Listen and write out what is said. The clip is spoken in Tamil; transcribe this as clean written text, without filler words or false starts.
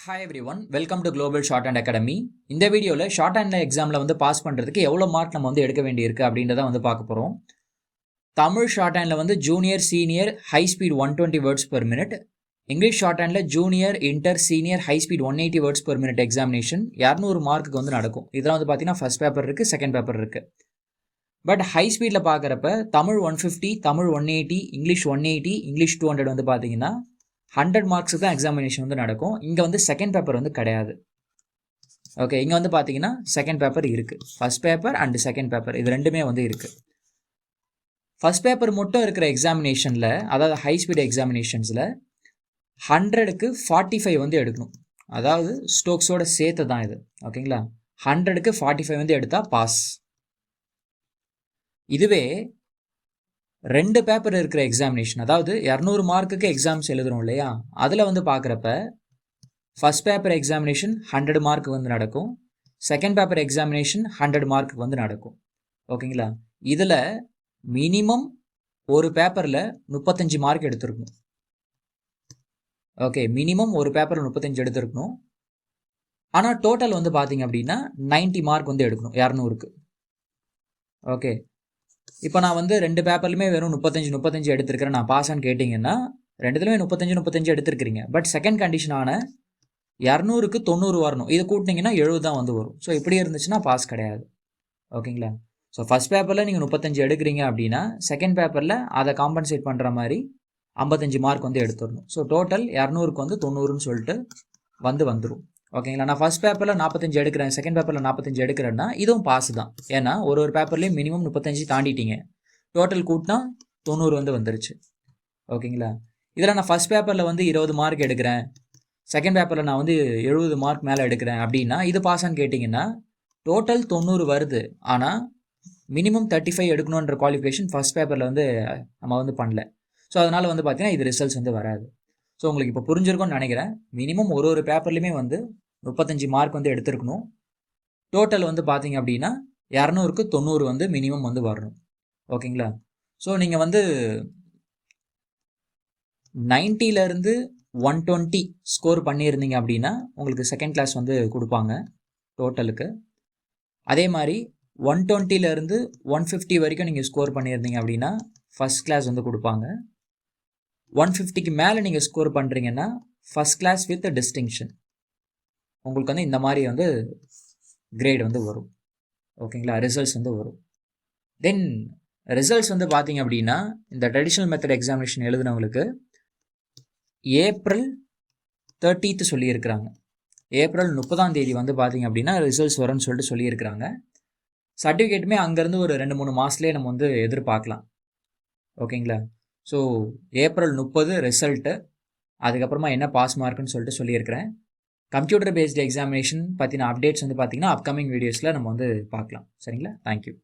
Hi every one, welcome to global short and academy. இந்த வீடியோவில் ஷார்ட் ஹேண்ட் எக்ஸாமில் வந்து பாஸ் பண்ணுறதுக்கு எவ்வளோ மார்க் நம்ம வந்து எடுக்க வேண்டியிருக்கு அப்படின்றத வந்து பார்க்க போகிறோம். தமிழ் ஷார்ட் ஹேண்டில் வந்து junior senior high speed 120 words per minute, English short handle junior inter senior high speed 180 words per minute examination 200 மார்க்குக்கு வந்து நடக்கும். இதெல்லாம் வந்து பார்த்தீங்கன்னா ஃபர்ஸ்ட் பேப்பர் இருக்குது, செகண்ட் பேப்பர் இருக்குது. பட் ஹை ஸ்பீடில் பார்க்குறப்ப தமிழ் 150, தமிழ் 180, இங்கிலீஷ் 180, இங்கிலீஷ் 200 வந்து பார்த்தீங்கன்னா 100 மார்க்ஸுக்கு தான் எக்ஸாமினேஷன் வந்து நடக்கும். இங்கே வந்து செகண்ட் பேப்பர் வந்து கிடையாது. ஓகே, இங்கே வந்து பார்த்தீங்கன்னா செகண்ட் பேப்பர் இருக்குது. First paper and second paper இது ரெண்டுமே வந்து இருக்குது. ஃபர்ஸ்ட் பேப்பர் மட்டும் இருக்கிற எக்ஸாமினேஷனில், அதாவது ஹை ஸ்பீட் எக்ஸாமினேஷன்ஸில் 100க்கு 45 வந்து எடுக்கணும். அதாவது ஸ்டோக்ஸோட சேர்த்து தான் இது. ஓகேங்களா, 100க்கு 45 வந்து எடுத்தால் பாஸ். இதுவே 2 பேப்பர் இருக்கிற எக்ஸாமினேஷன், அதாவது 200 மார்க்குக்கு எக்ஸாம்ஸ் எழுதுறோம் இல்லையா, அதில் வந்து பார்க்குறப்ப ஃபர்ஸ்ட் பேப்பர் எக்ஸாமினேஷன் 100 மார்க்கு வந்து நடக்கும், செகண்ட் பேப்பர் எக்ஸாமினேஷன் 100 மார்க்குக்கு வந்து நடக்கும். ஓகேங்களா, இதில் மினிமம் ஒரு பேப்பரில் 35 மார்க் எடுத்துருக்கணும். ஓகே, மினிமம் ஒரு பேப்பரில் 35 எடுத்துருக்கணும். ஆனால் டோட்டல் வந்து பார்த்தீங்க அப்படின்னா 90 மார்க் வந்து எடுக்கணும் 200க்கு. ஓகே, இப்போ நான் வந்து 2 பேப்பர்லையுமே வெறும் 35 எடுத்திருக்கிறேன், நான் பாஸான்னு கேட்டிங்கன்னா 2த்துலையுமே 35 எடுத்திருக்கிறீங்க. பட் செகண்ட் கண்டிஷனான 200க்கு 90 வரணும். இது கூட்டினீங்கன்னா 70 தான் வந்து வரும். ஸோ இப்படி இருந்துச்சுன்னா பாஸ் கிடையாது. ஓகேங்களா, ஸோ ஃபஸ்ட் பேப்பரில் நீங்கள் 35 எடுக்கிறீங்க அப்படின்னா செகண்ட் பேப்பரில் அதை காம்பன்சேட் பண்ணுற மாதிரி 55 மார்க் வந்து எடுத்துடணும். ஸோ டோட்டல் 200க்கு வந்து 90ன்னு சொல்லிட்டு வந்துடும். ஓகேங்களா, நான் ஃபர்ஸ்ட் பேப்பரில் 45 எடுக்கிறேன், செகண்ட் பேப்பரில் 45 எடுக்கிறேன்னா இதுவும் பாஸ் தான். ஏன்னா ஒரு பேப்பர்லேயும் மினிமம் 35 தாண்டிட்டீங்க. டோட்டல் கூட்டினா 90 வந்து வந்துருச்சு. ஓகேங்களா, இதில் நான் ஃபர்ஸ்ட் பேப்பரில் வந்து 20 மார்க் எடுக்கிறேன், செகண்ட் பேப்பரில் நான் வந்து 70 மார்க் மேலே எடுக்கிறேன் அப்படின்னா இது பாஸான்னு கேட்டிங்கன்னா டோட்டல் 90 வருது. ஆனால் மினிமம் 35 எடுக்கணுன்ற குவாலிஃபிகேஷன் ஃபர்ஸ்ட் பேப்பரில் வந்து நம்ம வந்து பண்ணல. ஸோ அதனால் வந்து பார்த்தீங்கன்னா இது ரிசல்ட்ஸ் வந்து வராது. ஸோ உங்களுக்கு இப்போ புரிஞ்சிருக்கும்னு நினைக்கிறேன். மினிமம் ஒரு பேப்பர்லையுமே வந்து 35 மார்க் வந்து எடுத்துருக்கணும். டோட்டல் வந்து பார்த்தீங்க அப்படின்னா 200க்கு 90 வந்து மினிமம் வந்து வரணும். ஓகேங்களா, ஸோ நீங்கள் வந்து 90லேருந்து 120 ஸ்கோர் பண்ணியிருந்தீங்க அப்படின்னா உங்களுக்கு செகண்ட் கிளாஸ் வந்து கொடுப்பாங்க டோட்டலுக்கு. அதே மாதிரி 120லேருந்து 150 வரைக்கும் நீங்கள் ஸ்கோர் பண்ணியிருந்தீங்க அப்படின்னா ஃபஸ்ட் கிளாஸ் வந்து கொடுப்பாங்க. 150க்கு மேலே நீங்கள் ஸ்கோர் பண்ணுறீங்கன்னா ஃபஸ்ட் கிளாஸ் வித் டிஸ்டிங்ஷன் உங்களுக்கு வந்து இந்த மாதிரி வந்து கிரேட் வந்து வரும். ஓகேங்களா, ரிசல்ட்ஸ் வந்து வரும். தென் ரிசல்ட்ஸ் வந்து பார்த்தீங்க அப்படின்னா இந்த ட்ரெடிஷ்னல் மெத்தட் எக்ஸாமினேஷன் எழுதுனவங்களுக்கு ஏப்ரல் 30th சொல்லியிருக்கிறாங்க. ஏப்ரல் 30ஆம் தேதி வந்து பார்த்தீங்க அப்படின்னா ரிசல்ட்ஸ் வரும்னு சொல்லிட்டு சொல்லியிருக்கிறாங்க. சர்டிஃபிகேட்டுமே அங்கேருந்து ஒரு 2-3 மாதத்துலேயே நம்ம வந்து எதிர்பார்க்கலாம். ஓகேங்களா, ஸோ ஏப்ரல் 30 ரிசல்ட்டு, அதுக்கப்புறமா என்ன பாஸ் மார்க்குன்னு சொல்லிட்டு சொல்லியிருக்கிறேன். கம்ப்யூட்டர் பேஸ்டு எக்ஸாமினேஷன் பற்றின அப்டேட்ஸ் வந்து பார்த்தீங்கன்னா அப்கமிங் வீடியோஸில் நம்ம வந்து பார்க்கலாம். சரிங்களா, தேங்க்யூ.